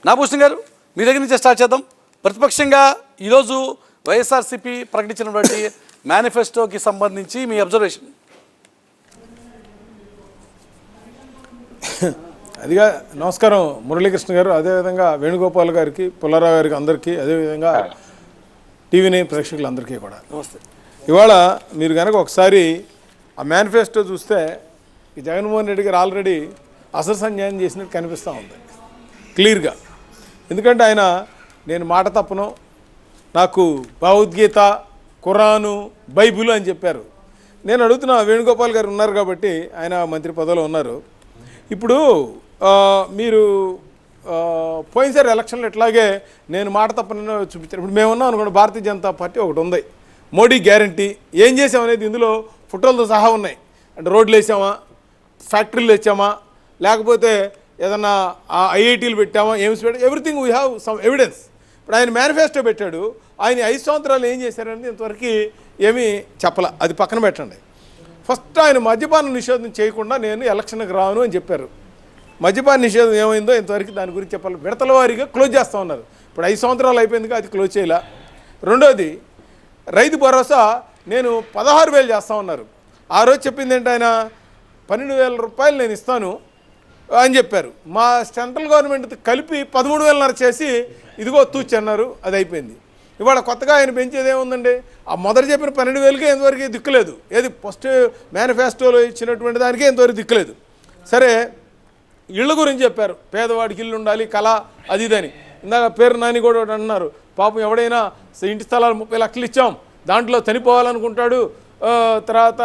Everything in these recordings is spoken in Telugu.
నాగభూషణ్ గారు మీ దగ్గర నుంచే స్టార్ట్ చేద్దాం. ప్రతిపక్షంగా ఈరోజు వైఎస్ఆర్సీపీ ప్రకటించినటువంటి మేనిఫెస్టోకి సంబంధించి మీ అబ్జర్వేషన్. అదిగా నమస్కారం మురళీకృష్ణ గారు, అదేవిధంగా వేణుగోపాల్ గారికి, పుల్లారావు గారికి, అందరికీ, అదేవిధంగా టీవీ ప్రేక్షకులందరికీ కూడా నమస్తే. ఇవాళ మీరు కనుక ఒకసారి ఆ మేనిఫెస్టో చూస్తే ఈ జగన్మోహన్ రెడ్డి గారు ఆల్రెడీ అసలు సంజ్ఞానం చేసినట్టు కనిపిస్తూ ఉంది క్లియర్గా. ఎందుకంటే ఆయన నేను మాట తప్పను, నాకు భగవద్గీత, ఖురాను, బైబిల్ అని చెప్పారు. నేను అడుగుతున్నా, వేణుగోపాల్ గారు ఉన్నారు కాబట్టి ఆయన మంత్రి పదవిలో ఉన్నారు. ఇప్పుడు మీరు పోయినసారి ఎలక్షన్లో ఎట్లాగే నేను మాట తప్పనో చూపించారు. ఇప్పుడు మేము ఉన్నాం అనుకోండి, భారతీయ జనతా పార్టీ ఒకటి ఉంది, మోడీ గ్యారంటీ. ఏం చేసామనేది ఇందులో ఫోటోలతో సహా ఉన్నాయి. అంటే రోడ్లు వేసామా, ఫ్యాక్టరీలు తెచ్చామా, లేకపోతే ఏదన్నా ఐఐటీలు పెట్టామా, ఎయిమ్స్ పెట్టామా, everything we have some evidence. ఇప్పుడు ఆయన మేనిఫెస్టో పెట్టాడు, ఆయన 5 సంవత్సరాలు ఏం చేశారనేది ఇంతవరకు ఏమీ చెప్పాల. అది పక్కన పెట్టండి. ఫస్ట్ ఆయన మద్యపాన నిషేధం చేయకుండా నేను ఎలక్షన్కి రాను అని చెప్పారు. మద్యపాన నిషేధం ఏమైందో ఇంతవరకు దాని గురించి చెప్పాలి. విడతల వారీగా క్లోజ్ చేస్తూ ఉన్నారు. ఇప్పుడు 5 సంవత్సరాలు అయిపోయిందిగా, అది క్లోజ్ చేయాల. రెండోది రైతు భరోసా నేను 16,000 చేస్తూ ఉన్నారు. ఆ రోజు చెప్పింది ఏంటి, ఆయన 12,000 రూపాయలు నేను ఇస్తాను అని చెప్పారు. మా సెంట్రల్ గవర్నమెంట్ కలిపి 13,500 చేసి ఇదిగో తూచి అన్నారు, అది అయిపోయింది. ఇవాళ కొత్తగా ఆయన పెంచేది ఏముందండి, ఆ మొదటి చెప్పిన 12,000కే ఎంతవరకు దిక్కులేదు. ఏది ఫస్ట్ మేనిఫెస్టోలో ఇచ్చినటువంటి దానికే ఎంతవరకు దిక్కులేదు. సరే, ఇళ్ళ గురించి చెప్పారు, పేదవాడికి ఇల్లు ఉండాలి, కళ అది ఇదని. ఇందాక పేరు నాని కూడా అంటున్నారు, పాపం ఎవడైనా ఇంటి స్థలాలు 30 లక్షలు ఇచ్చాం, దాంట్లో చనిపోవాలనుకుంటాడు, తర్వాత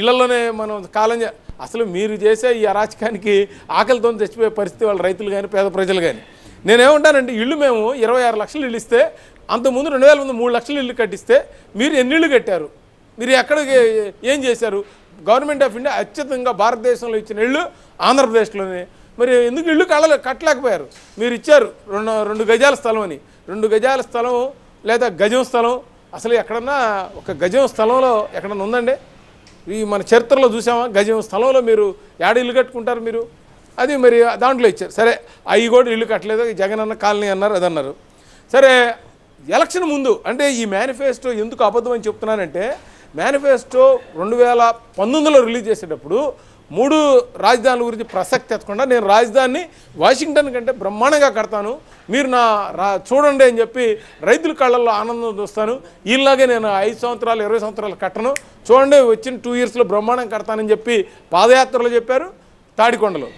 ఇళ్లలోనే మనం కాలం అసలు మీరు చేసే ఈ అరాచకానికి ఆకలితో చచ్చిపోయే పరిస్థితి వాళ్ళ రైతులు కానీ పేద ప్రజలు కానీ. నేనేమంటానంటే, ఇళ్ళు మేము 26 లక్షలు ఇల్లు ఇస్తే, అంతకుముందు 2000 3 లక్షలు ఇల్లు కట్టిస్తే మీరు ఎన్ని ఇళ్ళు కట్టారు, మీరు ఎక్కడికి ఏం చేశారు? గవర్నమెంట్ ఆఫ్ ఇండియా అత్యధికంగా భారతదేశంలో ఇచ్చిన ఇళ్ళు ఆంధ్రప్రదేశ్లోనే. మరి ఎందుకు ఇళ్ళు కట్టలేకపోయారు? మీరు ఇచ్చారు 2 గజాల స్థలం అని. 2 గజాల స్థలం లేదా గజం స్థలం అసలు ఎక్కడన్నా ఒక గజం స్థలంలో ఎక్కడన్నా ఉందండి? ఈ మన చరిత్రలో చూసామా? గజం స్థలంలో మీరు ఏడ ఇల్లు కట్టుకుంటారు మీరు? అది మరి దాంట్లో ఇచ్చారు. సరే, అవి కూడా ఇల్లు కట్టలేదు, జగన్ అన్న కాలనీ అన్నారు, అది అన్నారు. సరే, ఎలక్షన్ ముందు అంటే ఈ మేనిఫెస్టో ఎందుకు అబద్ధం అని చెప్తున్నానంటే, మేనిఫెస్టో 2019లో రిలీజ్ చేసేటప్పుడు 3 రాజధానుల గురించి ప్రసక్తి ఎత్తకుండా నేను రాజధానిని వాషింగ్టన్ కంటే బ్రహ్మాండంగా కడతాను, మీరు చూడండి అని చెప్పి రైతుల కళ్ళల్లో ఆనందం చూస్తాను, ఈలాగే నేను 5 సంవత్సరాలు 20 సంవత్సరాలు కట్టను, చూడండి వచ్చిన 2 ఇయర్స్లో బ్రహ్మాండం కడతానని చెప్పి పాదయాత్రలో చెప్పారు, తాడికొండలో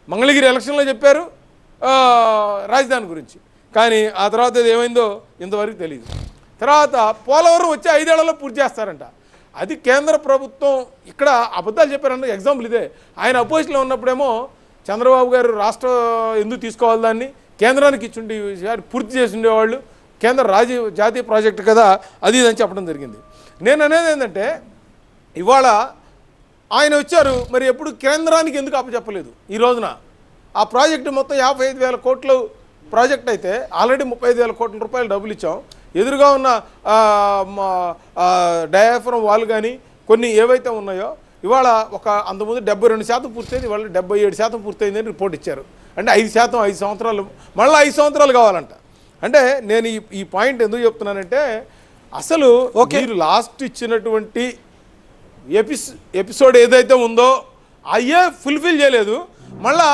మంగళగిరి ఎలక్షన్లో చెప్పారు రాజధాని గురించి. కానీ ఆ తర్వాత ఇది ఏమైందో ఇంతవరకు తెలియదు. తర్వాత పోలవరం వచ్చి 5 ఏళ్లలో పూర్తి చేస్తారంట. అది కేంద్ర ప్రభుత్వం ఇక్కడ అబద్ధాలు చెప్పారంటే ఎగ్జాంపుల్ ఇదే. ఆయన అపోజిషన్లో ఉన్నప్పుడేమో చంద్రబాబు గారు రాష్ట్ర ఎందుకు తీసుకోవాలి, దాన్ని కేంద్రానికి ఇచ్చుండి పూర్తి చేసి ఉండేవాళ్ళు, కేంద్ర జాతీయ ప్రాజెక్టు కదా అది ఇదని చెప్పడం జరిగింది. నేను అనేది ఏంటంటే, ఇవాళ ఆయన వచ్చారు, మరి ఎప్పుడు కేంద్రానికి ఎందుకు అప్పచెప్పలేదు? ఈ రోజున ఆ ప్రాజెక్టు మొత్తం 55,000 కోట్లు ప్రాజెక్ట్ అయితే ఆల్రెడీ 35,000 కోట్ల రూపాయలు డబ్బులు ఇచ్చాం. ఎదురుగా ఉన్న డయాఫ్రమ్ వాల్ కానీ కొన్ని ఏవైతే ఉన్నాయో ఇవాళ ఒక అంతకుముందు 72% పూర్తయింది, ఇవాళ 77% పూర్తయిందని రిపోర్ట్ ఇచ్చారు. అంటే 5% 5 సంవత్సరాలు, మళ్ళీ 5 సంవత్సరాలు కావాలంట. అంటే నేను ఈ పాయింట్ ఎందుకు చెప్తున్నానంటే, అసలు మీరు లాస్ట్ ఇచ్చినటువంటి ఎపిసోడ్ ఏదైతే ఉందో అయ్యే ఫుల్ఫిల్ చేయలేదు. మళ్ళా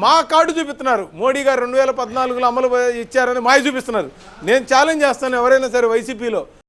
మా కార్డు చూపిస్తున్నారు, మోడీ గారు 2014లో అమలు ఇచ్చారని మాయ చూపిస్తున్నారు. నేను ఛాలెంజ్ చేస్తాను, ఎవరైనా సరే వైసీపీలో